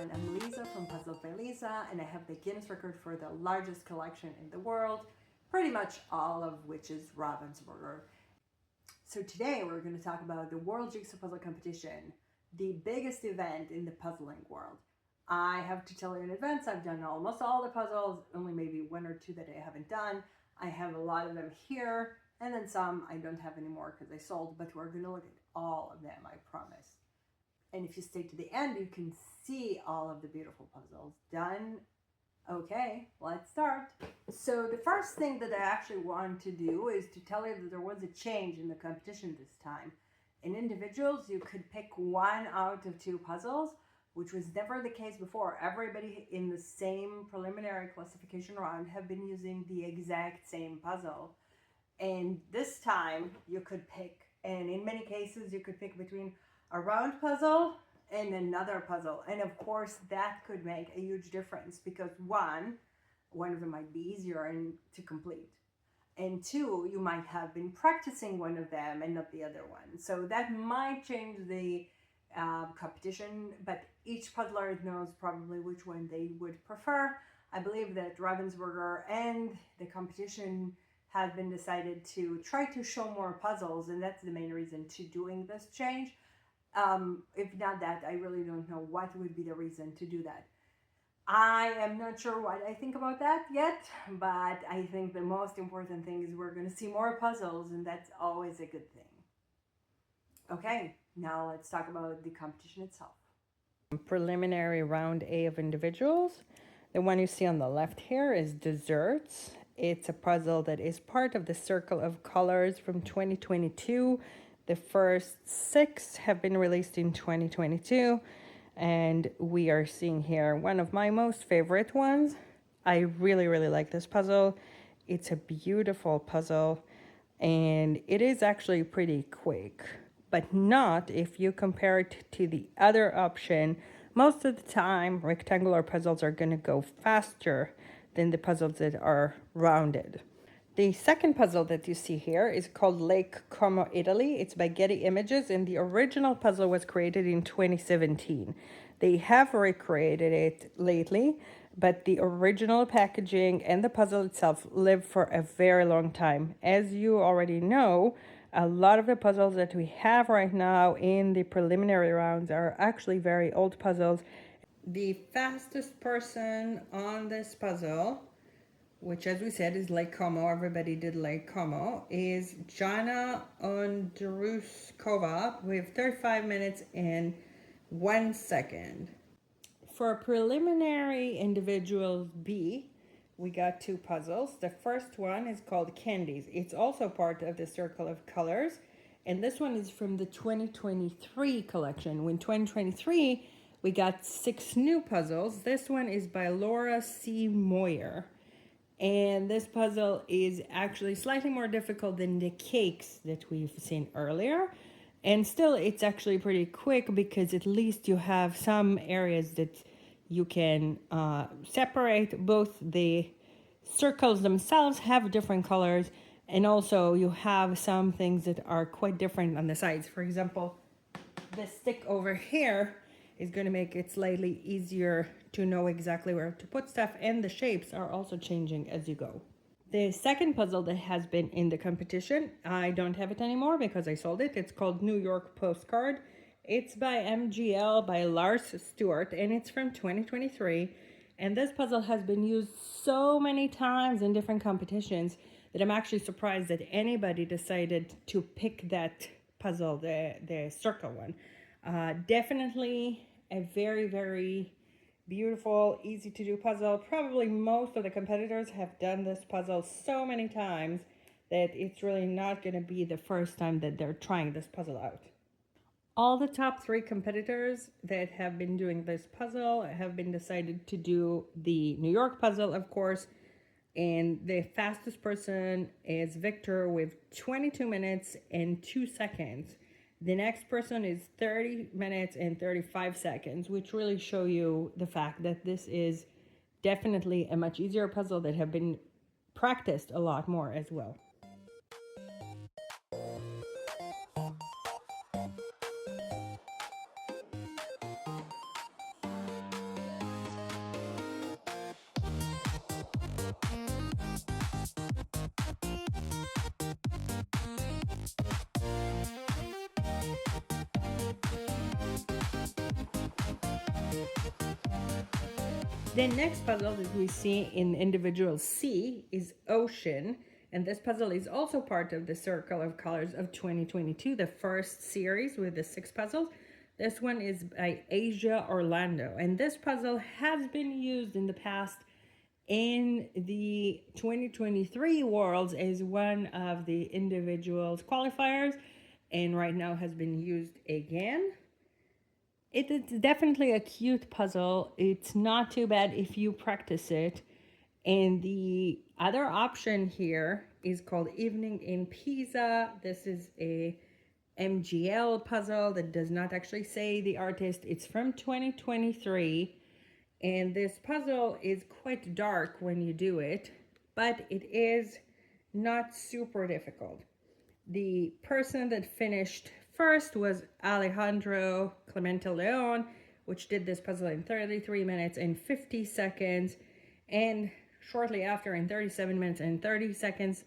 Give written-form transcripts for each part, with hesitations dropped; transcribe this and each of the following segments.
everyone, I'm Lisa from Puzzles by Lisa, and I have the Guinness record for the largest collection in the world, pretty much all of which is Ravensburger. So today we're going to talk about the World Jigsaw Puzzle Competition, the biggest event in the puzzling world. I have to tell you in advance, I've done almost all the puzzles, only maybe one or two that I haven't done. I have a lot of them here, and then some I don't have anymore because I sold, but we're going to look at all of them, I promise. And if you stay to the end, you can see all of the beautiful puzzles done. Okay, let's start. So the first thing that I actually want to do is to tell you that there was a change in the competition this time. In individuals, you could pick one out of two puzzles, which was never the case before. Everybody in the same preliminary classification round have been using the exact same puzzle. And this time you could pick, and in many cases you could pick between a round puzzle and another puzzle, and of course that could make a huge difference because one of them might be easier to complete, and two, you might have been practicing one of them and not the other one, so that might change the competition, but each puzzler knows probably which one they would prefer. I believe that Ravensburger and the competition has been decided to try to show more puzzles, and that's the main reason to doing this change. If not that, I really don't know what would be the reason to do that. I am not sure what I think about that yet, but I think the most important thing is we're going to see more puzzles, and that's always a good thing. Okay, now let's talk about the competition itself. Preliminary round A of individuals. The one you see on the left here is desserts. It's a puzzle that is part of the Circle of Colors from 2022. The first 6 have been released in 2022, and we are seeing here one of my most favorite ones. I really like this puzzle. It's a beautiful puzzle, and it is actually pretty quick, but not if you compare it to the other option. Most of the time, rectangular puzzles are going to go faster than the puzzles that are rounded. The second puzzle that you see here is called Lake Como, Italy. It's by Getty Images, and the original puzzle was created in 2017. They have recreated it lately, but the original packaging and the puzzle itself lived for a very long time. As you already know, a lot of the puzzles that we have right now in the preliminary rounds are actually very old puzzles. The fastest person on this puzzle, which as we said is Lake Como, everybody did Lake Como, is Jana Ondruskova with 35 minutes and 1 second. For preliminary individual B, we got 2 puzzles. The first one is called Candies. It's also part of the Circle of Colors, and this one is from the 2023 collection. In 2023, we got 6 new puzzles. This one is by Laura C. Moyer. And this puzzle is actually slightly more difficult than the cakes that we've seen earlier. And still, it's actually pretty quick because at least you have some areas that you can separate. Both the circles themselves have different colors, and also you have some things that are quite different on the sides. For example, this stick over here is going to make it slightly easier to know exactly where to put stuff, and the shapes are also changing as you go. The second puzzle that has been in the competition, I don't have it anymore because I sold it. It's called New York Postcard. It's by MGL by Lars Stewart, and it's from 2023. And this puzzle has been used so many times in different competitions that I'm actually surprised that anybody decided to pick that puzzle, the circle one. Definitely a very beautiful, easy to do puzzle. Probably most of the competitors have done this puzzle so many times that it's really not going to be the first time that they're trying this puzzle out. All the top 3 competitors that have been doing this puzzle have been decided to do the New York puzzle, of course, and the fastest person is Victor with 22 minutes and 2 seconds. The next person is 30 minutes and 35 seconds, which really show you the fact that this is definitely a much easier puzzle that have been practiced a lot more as well. The next puzzle that we see in individual C is Ocean. And this puzzle is also part of the Circle of Colors of 2022, the first series with the 6 puzzles. This one is by Asia Orlando. And this puzzle has been used in the past in the 2023 Worlds as one of the individuals qualifiers, and right now has been used again. It is definitely a cute puzzle. It's not too bad if you practice it. And the other option here is called Evening in Pisa. This is a MGL puzzle that does not actually say the artist. It's from 2023. And this puzzle is quite dark when you do it, but it is not super difficult. The person that finished first was Alejandro Clemente Leon, which did this puzzle in 33 minutes and 50 seconds. And shortly after, in 37 minutes and 30 seconds,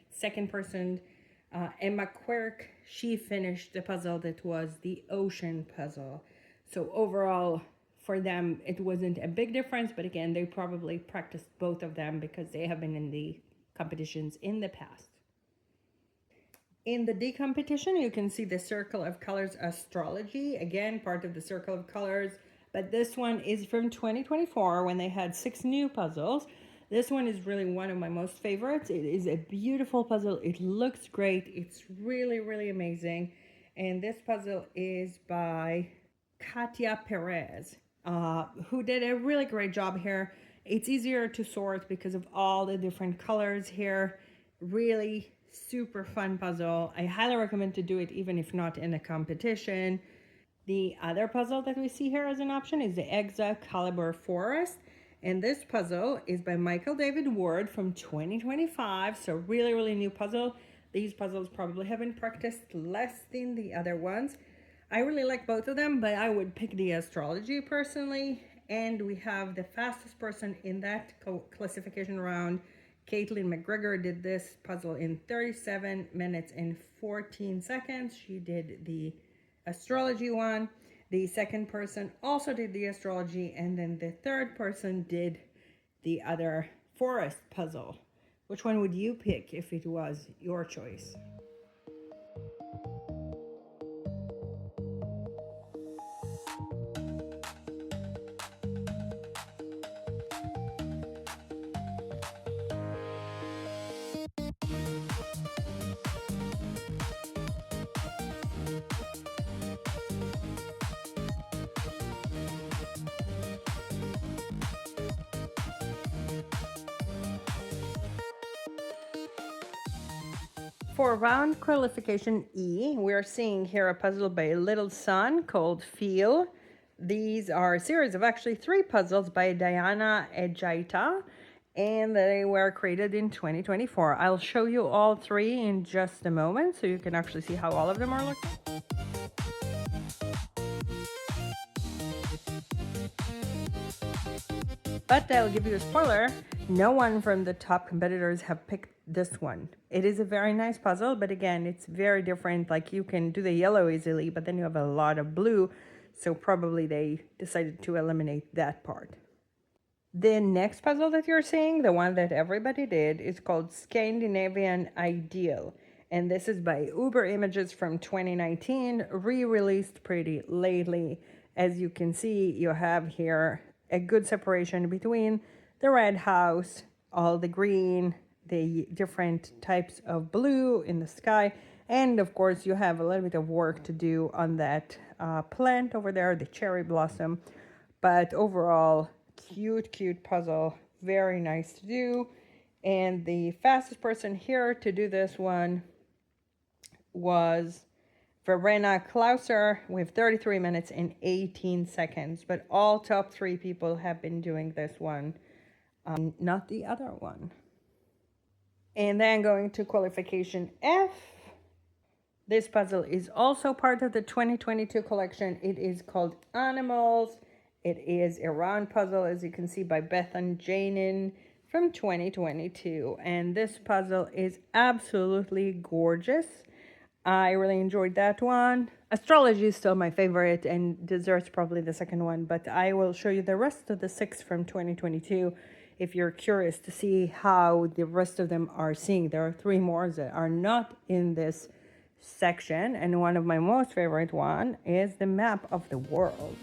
second person, Emma Quirk, she finished the puzzle that was the Ocean puzzle. So overall, for them, it wasn't a big difference, but again, they probably practiced both of them because they have been in the competitions in the past. In the D competition, you can see the Circle of Colors Astrology, again, part of the Circle of Colors, but this one is from 2024 when they had 6 new puzzles. This one is really one of my most favorites. It is a beautiful puzzle. It looks great. It's really, really amazing. And this puzzle is by Katia Perez, who did a really great job here. It's easier to sort because of all the different colors here. Really super fun puzzle. I highly recommend to do it even if not in a competition. The other puzzle that we see here as an option is the Excalibur Forest. And this puzzle is by Michael David Ward from 2025. So really, really new puzzle. These puzzles probably have been practiced less than the other ones. I really like both of them, but I would pick the astrology personally. And we have the fastest person in that classification round. Caitlin McGregor did this puzzle in 37 minutes and 14 seconds. She did the astrology one. The second person also did the astrology, and then the third person did the other forest puzzle. Which one would you pick if it was your choice? For round qualification E, we're seeing here a puzzle by Little Sun called Feel. These are a series of actually 3 puzzles by Diana Ejaita, and they were created in 2024. I'll show you all 3 in just a moment so you can actually see how all of them are looking. But I'll give you a spoiler, no one from the top competitors have picked this one. It is a very nice puzzle, but again, it's very different. Like you can do the yellow easily, but then you have a lot of blue. So probably they decided to eliminate that part. The next puzzle that you're seeing, the one that everybody did, is called Scandinavian Ideal. And this is by Uber Images from 2019, re-released pretty lately. As you can see, you have here a good separation between the red house, all the green, the different types of blue in the sky, and of course you have a little bit of work to do on that plant over there, the cherry blossom. But overall, cute puzzle, very nice to do. And the fastest person here to do this one was Verena Klauser with 33 minutes and 18 seconds. But all top 3 people have been doing this one, not the other one. And then going to qualification F. This puzzle is also part of the 2022 collection. It is called Animals. It is a round puzzle, as you can see, by Bethan Janin from 2022. And this puzzle is absolutely gorgeous. I really enjoyed that one. Astrology is still my favorite, and dessert's probably the second one, but I will show you the rest of the 6 from 2022 if you're curious to see how the rest of them are seeing. There are 3 more that are not in this section, and one of my most favorite one is the map of the world.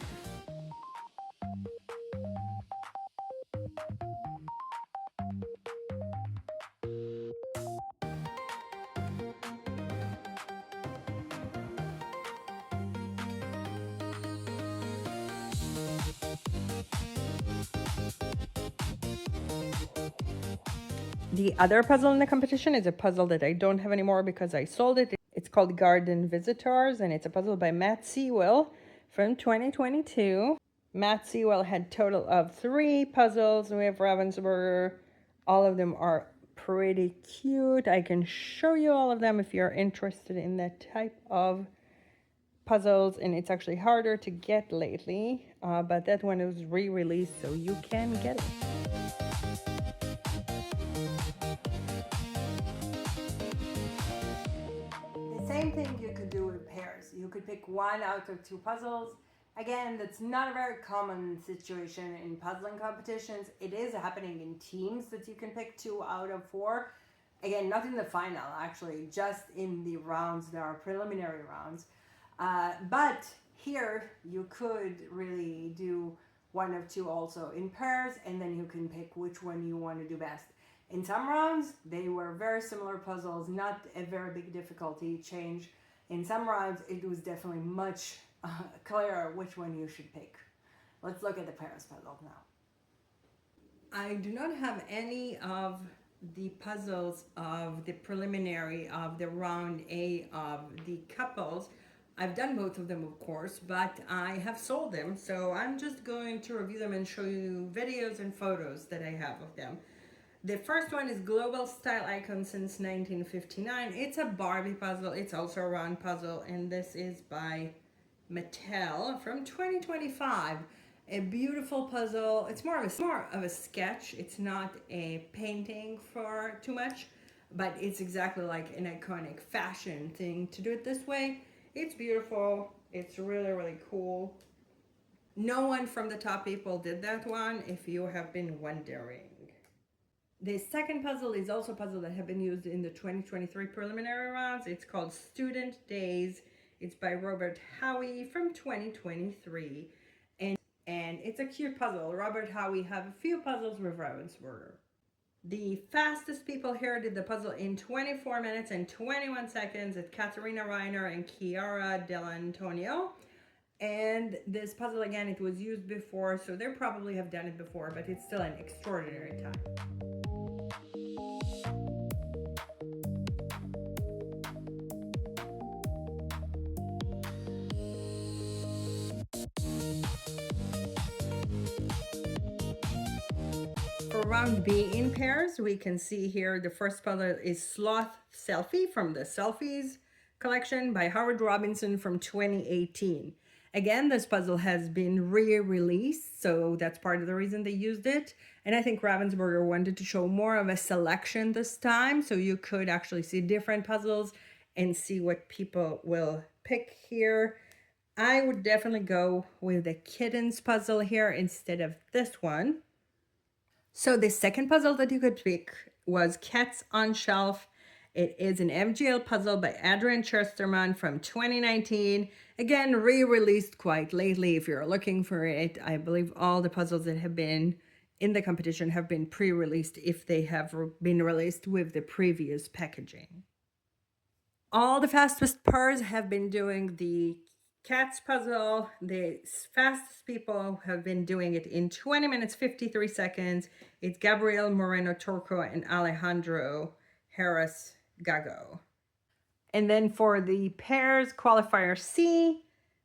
The other puzzle in the competition is a puzzle that I don't have anymore because I sold it. It's called Garden Visitors, and it's a puzzle by Matt Sewell from 2022. Matt Sewell had total of 3 puzzles. We have Ravensburger. All of them are pretty cute. I can show you all of them if you're interested in that type of puzzles, and it's actually harder to get lately, but that one was re-released, so you can get it. Same thing you could do with pairs. You could pick 1 out of 2 puzzles. Again, that's not a very common situation in puzzling competitions. It is happening in teams that you can pick 2 out of 4. Again, not in the final, actually, just in the rounds. There are preliminary rounds. But here you could really do 1 of 2 also in pairs, and then you can pick which one you want to do best. In some rounds, they were very similar puzzles, not a very big difficulty change. In some rounds, it was definitely much clearer which one you should pick. Let's look at the pairs puzzle now. I do not have any of the puzzles of the preliminary of the round A of the couples. I've done both of them, of course, but I have sold them, so I'm just going to review them and show you videos and photos that I have of them. The first one is Global Style Icon since 1959. It's a Barbie puzzle. It's also a round puzzle, and this is by Mattel from 2025. A beautiful puzzle. It's more of a sketch. It's not a painting for too much, but it's exactly like an iconic fashion thing to do it this way. It's beautiful. It's really, really cool. No one from the top people did that one, if you have been wondering. The second puzzle is also a puzzle that have been used in the 2023 preliminary rounds. It's called Student Days. It's by Robert Howie from 2023. And it's a cute puzzle. Robert Howie have a few puzzles with Ravensburger. The fastest people here did the puzzle in 24 minutes and 21 seconds. It's Katerina Reiner and Chiara Dell'Antonio. And this puzzle, again, it was used before, so they probably have done it before, but it's still an extraordinary time. For round B in pairs, we can see here the first puzzle is Sloth Selfie from the Selfies collection by Howard Robinson from 2018. Again, this puzzle has been re-released, so that's part of the reason they used it. And I think Ravensburger wanted to show more of a selection this time, so you could actually see different puzzles and see what people will pick here. I would definitely go with the kittens puzzle here instead of this one. So the second puzzle that you could pick was Cats on Shelf. It is an MGL puzzle by Adrian Chesterman from 2019. Again, re-released quite lately if you're looking for it. I believe all the puzzles that have been in the competition have been pre-released if they have been released with the previous packaging. All the fastest pairs have been doing the cats puzzle. The fastest people have been doing it in 20 minutes, 53 seconds. It's Gabriel Moreno Turco and Alejandro Harris Gago. And then for the pairs qualifier C,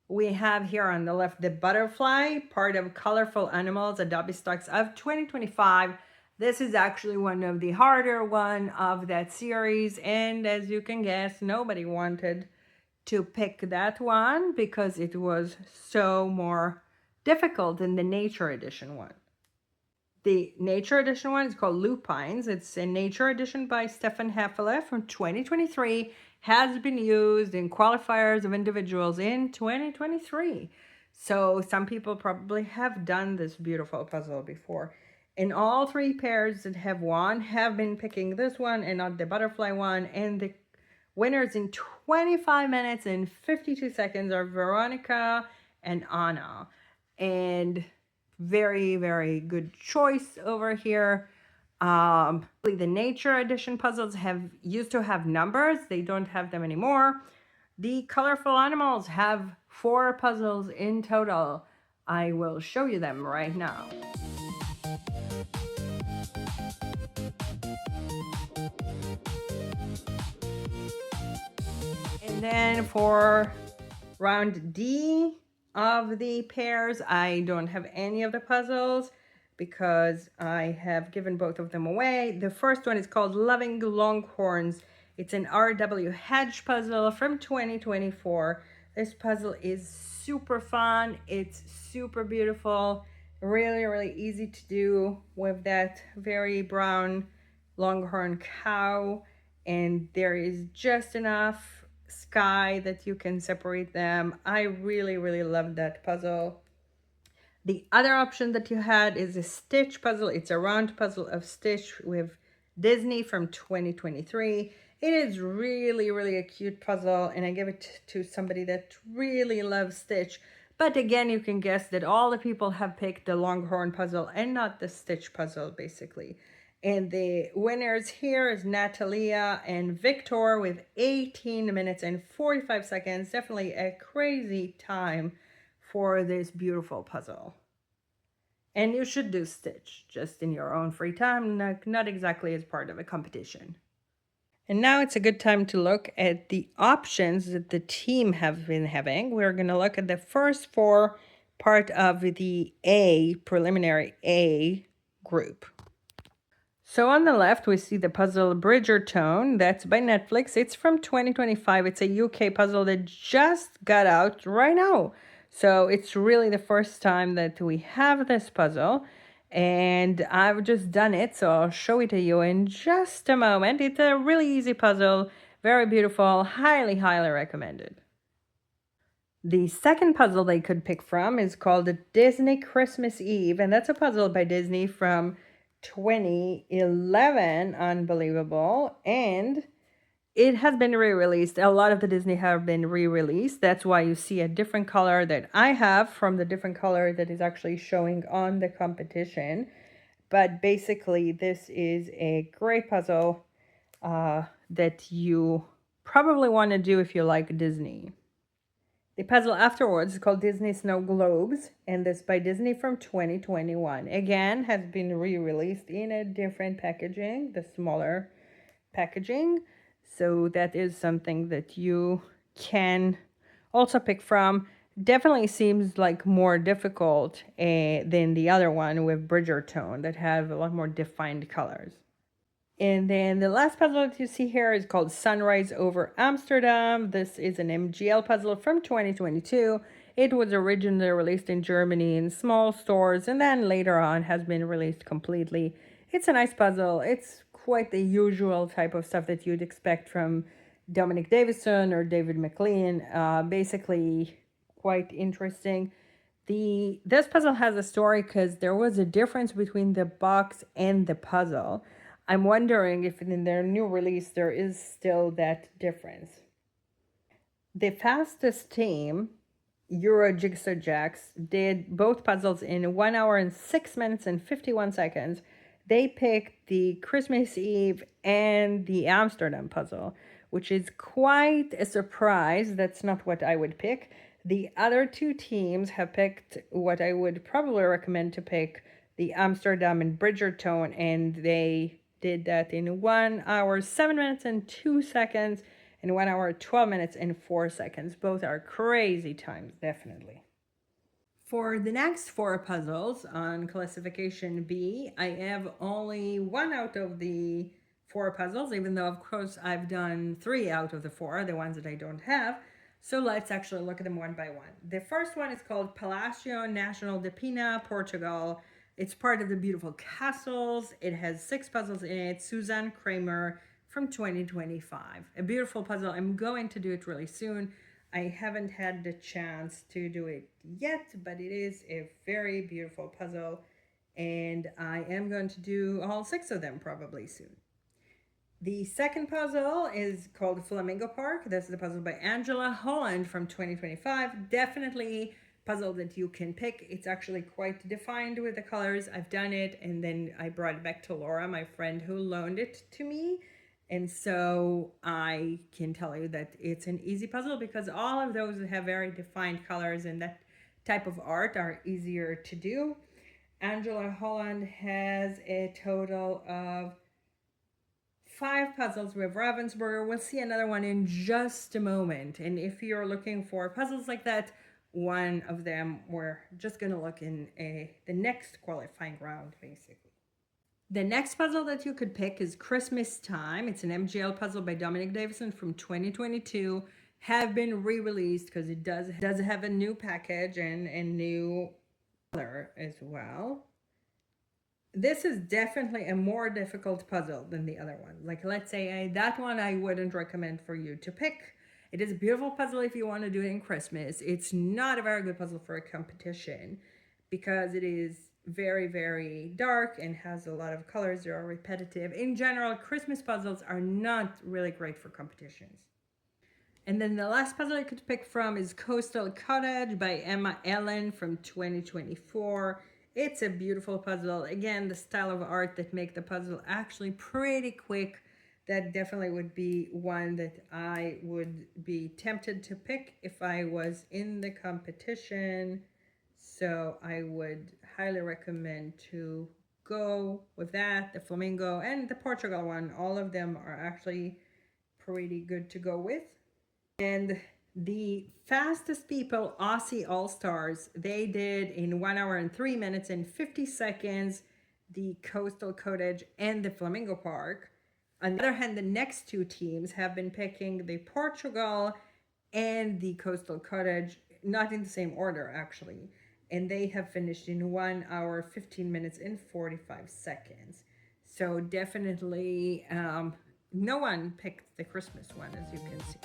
we have here on the left the butterfly, part of Colorful Animals Adobe Stocks of 2025. This is actually one of the harder one of that series, and as you can guess, nobody wanted to pick that one because it was so more difficult than the Nature Edition one. The Nature Edition one is called Lupines. It's a Nature Edition by Stefan Heffele from 2023. has been used in qualifiers of individuals in 2023. So some people probably have done this beautiful puzzle before. And all three pairs that have won have been picking this one and not the butterfly one. And the winners in 25 minutes and 52 seconds are Veronica and Anna. And very, very good choice over here. The Nature Edition puzzles used to have numbers. They don't have them anymore. The Colorful Animals have 4 puzzles in total. I will show you them right now. And then for round D of the pairs, I don't have any of the puzzles because I have given both of them away. The first one is called Loving Longhorns. It's an RW Hedge puzzle from 2024. This puzzle is super fun. It's super beautiful. Really, really easy to do with that very brown longhorn cow. And there is just enough sky that you can separate them. I really, really love that puzzle. The other option that you had is a Stitch puzzle. It's a round puzzle of Stitch with Disney from 2023. It is really, really a cute puzzle, and I give it to somebody that really loves Stitch. But again, you can guess that all the people have picked the Longhorn puzzle and not the Stitch puzzle, basically. And the winners here is Natalia and Victor with 18 minutes and 45 seconds. Definitely a crazy time for this beautiful puzzle. And you should do Stitch just in your own free time, not exactly as part of a competition. And now it's a good time to look at the options that the team have been having. We're going to look at the first 4 part of the preliminary A group. So on the left, we see the puzzle Bridgerton. That's by Netflix. It's from 2025. It's a UK puzzle that just got out right now. So it's really the first time that we have this puzzle. And I've just done it, so I'll show it to you in just a moment. It's a really easy puzzle, very beautiful, highly, highly recommended. The second puzzle they could pick from is called the Disney Christmas Eve, and that's a puzzle by Disney from 2011, unbelievable, and it has been re-released. A lot of the Disney have been re-released. That's why you see a different color that I have from the different color that is actually showing on the competition. But basically, this is a great puzzle that you probably want to do if you like Disney. The puzzle afterwards is called Disney Snow Globes, and this by Disney from 2021. Again, has been re-released in a different packaging, the smaller packaging. So that is something that you can also pick from. Definitely seems like more difficult than the other one with Bridgerton that have a lot more defined colors. And then the last puzzle that you see here is called Sunrise over Amsterdam. This is an MGL puzzle from 2022. It was originally released in Germany in small stores and then later on has been released completely. It's a nice puzzle. It's quite the usual type of stuff that you'd expect from Dominic Davison or David McLean. Basically quite interesting. This puzzle has a story because there was a difference between the box and the puzzle. I'm wondering if in their new release there is still that difference. The fastest team, Euro Jigsaw Jacks, did both puzzles in 1 hour and 6 minutes and 51 seconds. They picked the Christmas Eve and the Amsterdam puzzle, which is quite a surprise. That's not what I would pick. The other 2 teams have picked what I would probably recommend to pick, the Amsterdam and Bridgerton, and they did that in 1 hour, 7 minutes and 2 seconds, and 1 hour, 12 minutes and 4 seconds. Both are crazy times, definitely. For the next 4 puzzles on classification B, I have only 1 out of the 4 puzzles, even though, of course, I've done 3 out of the 4, the ones that I don't have. So let's actually look at them one by one. The first one is called Palácio Nacional de Pina, Portugal. It's part of the Beautiful Castles. It has 6 puzzles in it. Suzanne Kramer from 2025. A beautiful puzzle. I'm going to do it really soon. I haven't had the chance to do it yet, but it is a very beautiful puzzle, and I am going to do all 6 of them probably soon. The second puzzle is called Flamingo Park. This is a puzzle by Angela Holland from 2025. Definitely puzzle that you can pick. It's actually quite defined with the colors. I've done it, and then I brought it back to Laura, my friend who loaned it to me. And so I can tell you that it's an easy puzzle because all of those have very defined colors, and that type of art are easier to do. Angela Holland has a total of 5 puzzles with Ravensburger. We'll see another one in just a moment. And if you're looking for puzzles like that, one of them we're just going to look in the next qualifying round, basically. The next puzzle that you could pick is Christmas Time. It's an MGL puzzle by Dominic Davison from 2022. Have been re-released because it does have a new package and a new color as well. This is definitely a more difficult puzzle than the other one. Like, let's say that one I wouldn't recommend for you to pick. It is a beautiful puzzle if you want to do it in Christmas. It's not a very good puzzle for a competition because it is very, very dark and has a lot of colors that are repetitive. In general, Christmas puzzles are not really great for competitions. And then the last puzzle I could pick from is Coastal Cottage by Emma Ellen from 2024. It's a beautiful puzzle. Again, the style of art that make the puzzle actually pretty quick. That definitely would be one that I would be tempted to pick if I was in the competition. So I would highly recommend to go with that, the Flamingo and the Portugal one. All of them are actually pretty good to go with. And the fastest people, Aussie All-Stars, they did in 1 hour and 3 minutes and 50 seconds the Coastal Cottage and the Flamingo Park. On the other hand, the next 2 teams have been picking the Portugal and the Coastal Cottage, not in the same order actually, and they have finished in 1 hour, 15 minutes and 45 seconds. So definitely no one picked the Christmas one, as you can see.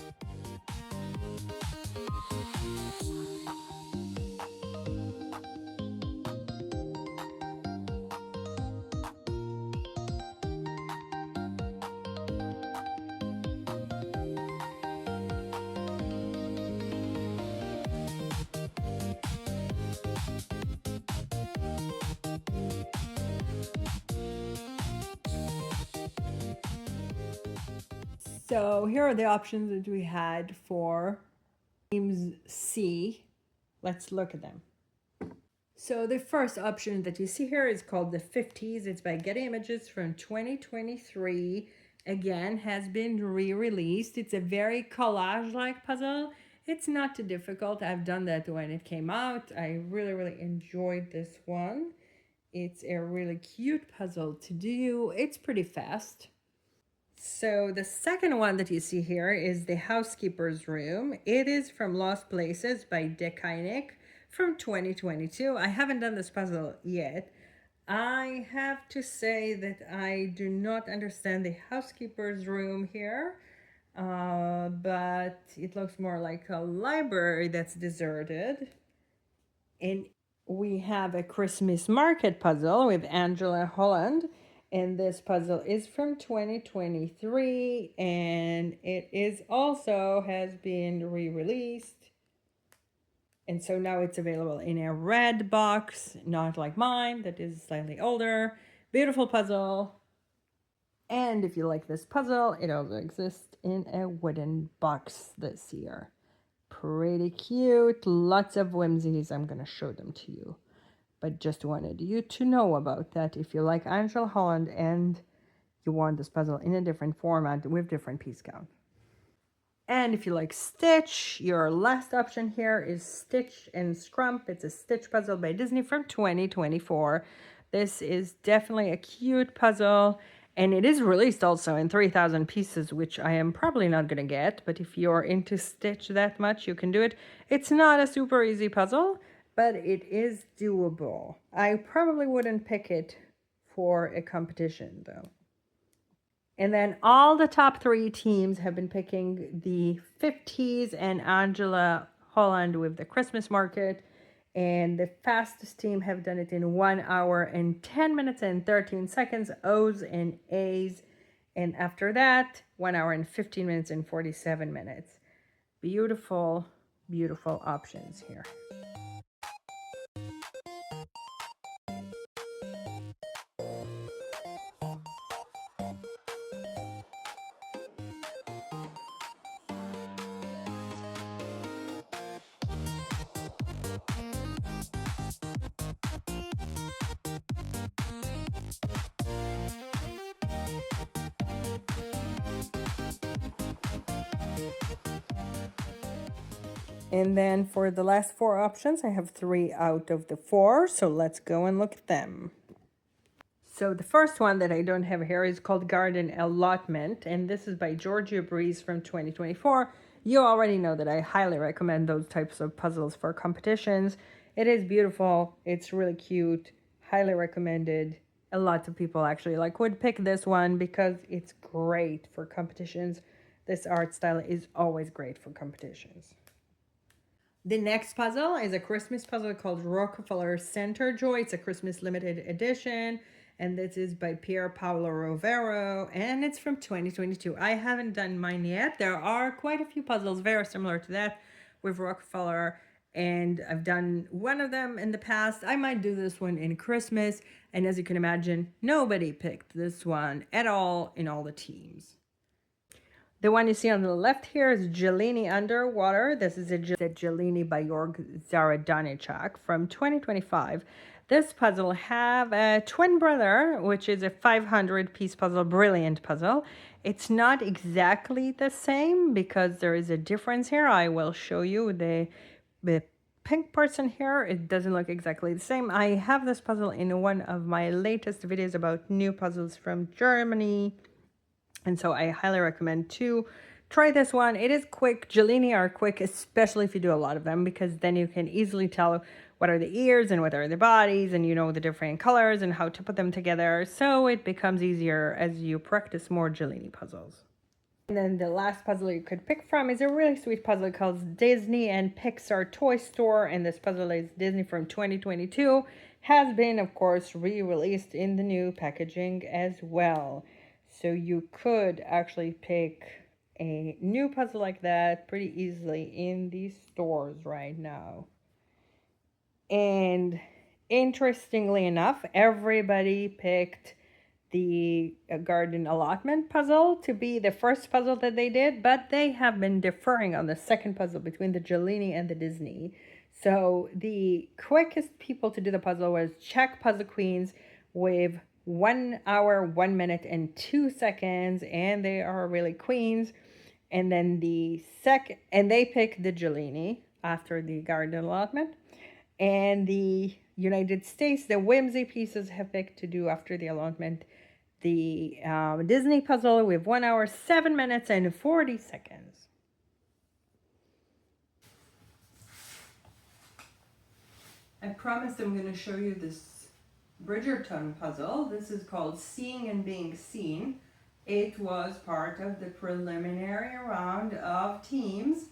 So here are the options that we had for teams C. Let's look at them. So the first option that you see here is called the 50s. It's by Getty Images from 2023. Again, has been re-released. It's a very collage-like puzzle. It's not too difficult. I've done that when it came out. I really, really enjoyed this one. It's a really cute puzzle to do. It's pretty fast. So the second one that you see here is the Housekeeper's Room. It is from Lost Places by Dekainik from 2022. I haven't done this puzzle yet. I have to say that I do not understand the Housekeeper's Room here, but it looks more like a library that's deserted. And we have a Christmas market puzzle with Angela Holland. And this puzzle is from 2023, and it is also has been re-released. And so now it's available in a red box, not like mine, that is slightly older. Beautiful puzzle. And if you like this puzzle, it also exists in a wooden box this year. Pretty cute, lots of whimsies. I'm going to show them to you. But just wanted you to know about that if you like Angela Holland and you want this puzzle in a different format with different piece count. And if you like Stitch, your last option here is Stitch and Scrump. It's a Stitch puzzle by Disney from 2024. This is definitely a cute puzzle, and it is released also in 3,000 pieces, which I am probably not going to get, but if you're into Stitch that much, you can do it. It's not a super easy puzzle, but it is doable. I probably wouldn't pick it for a competition, though. And then all the top 3 teams have been picking the 50s and Angela Holland with the Christmas market. And the fastest team have done it in 1 hour and 10 minutes and 13 seconds, O's and A's. And after that, 1 hour and 15 minutes and 47 minutes. Beautiful, beautiful options here. And then for the last 4 options, I have 3 out of the 4. So let's go and look at them. So the first one that I don't have here is called Garden Allotment. And this is by Georgia Breeze from 2024. You already know that I highly recommend those types of puzzles for competitions. It is beautiful. It's really cute. Highly recommended. A lot of people actually would pick this one because it's great for competitions. This art style is always great for competitions. The next puzzle is a Christmas puzzle called Rockefeller Center Joy. It's a Christmas limited edition, and this is by Pier Paolo Rovero, and it's from 2022. I haven't done mine yet. There are quite a few puzzles very similar to that with Rockefeller, and I've done one of them in the past. I might do this one in Christmas, and as you can imagine, nobody picked this one at all in all the teams. The one you see on the left here is Gelini Underwater. This is a Gelini by Jorg Zaradanichak from 2025. This puzzle have a twin brother, which is a 500-piece puzzle, brilliant puzzle. It's not exactly the same because there is a difference here. I will show you the pink person here. It doesn't look exactly the same. I have this puzzle in one of my latest videos about new puzzles from Germany. And so I highly recommend to try this one. It is quick. Gelini are quick, especially if you do a lot of them, because then you can easily tell what are the ears and what are the bodies, and you know the different colors and how to put them together. So it becomes easier as you practice more Gelini puzzles. And then the last puzzle you could pick from is a really sweet puzzle called Disney and Pixar Toy Store. And this puzzle is Disney from 2022. Has been, of course, re-released in the new packaging as well. So you could actually pick a new puzzle like that pretty easily in these stores right now. And interestingly enough, everybody picked the Garden Allotment puzzle to be the first puzzle that they did, but they have been deferring on the second puzzle between the Gelini and the Disney. So the quickest people to do the puzzle was Czech Puzzle Queens with 1 hour, 1 minute, and 2 seconds, and they are really queens. And then and they picked the Gelini after the Garden Allotment. And the United States, the Whimsy Pieces have picked to do after the allotment the Disney puzzle with 1 hour, 7 minutes, and 40 seconds. I promised I'm going to show you this Bridgerton puzzle. This is called Seeing and Being Seen. It was part of the preliminary round of teams,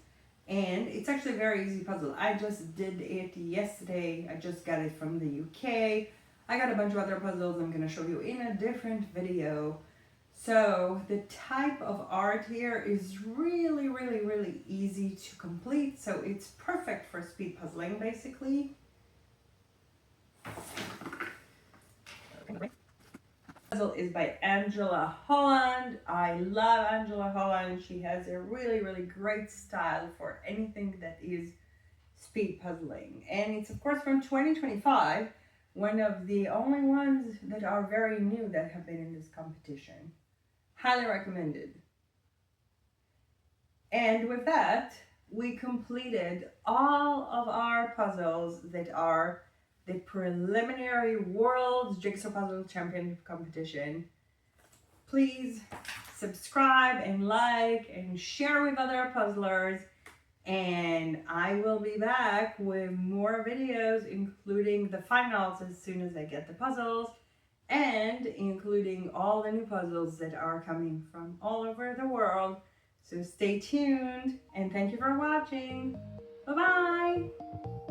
and it's actually a very easy puzzle. I just did it yesterday. I just got it from the UK. I got a bunch of other puzzles I'm going to show you in a different video. So the type of art here is really, really, really easy to complete. So it's perfect for speed puzzling, basically. Puzzle is by Angela Holland. I love Angela Holland. She has a really, really great style for anything that is speed puzzling. And it's, of course, from 2025, one of the only ones that are very new that have been in this competition. Highly recommended. And with that, we completed all of our puzzles that are the preliminary World Jigsaw Puzzle Championship competition. Please subscribe and like and share with other puzzlers, and I will be back with more videos, including the finals, as soon as I get the puzzles. and including all the new puzzles that are coming from all over the world. So stay tuned and thank you for watching. Bye-bye.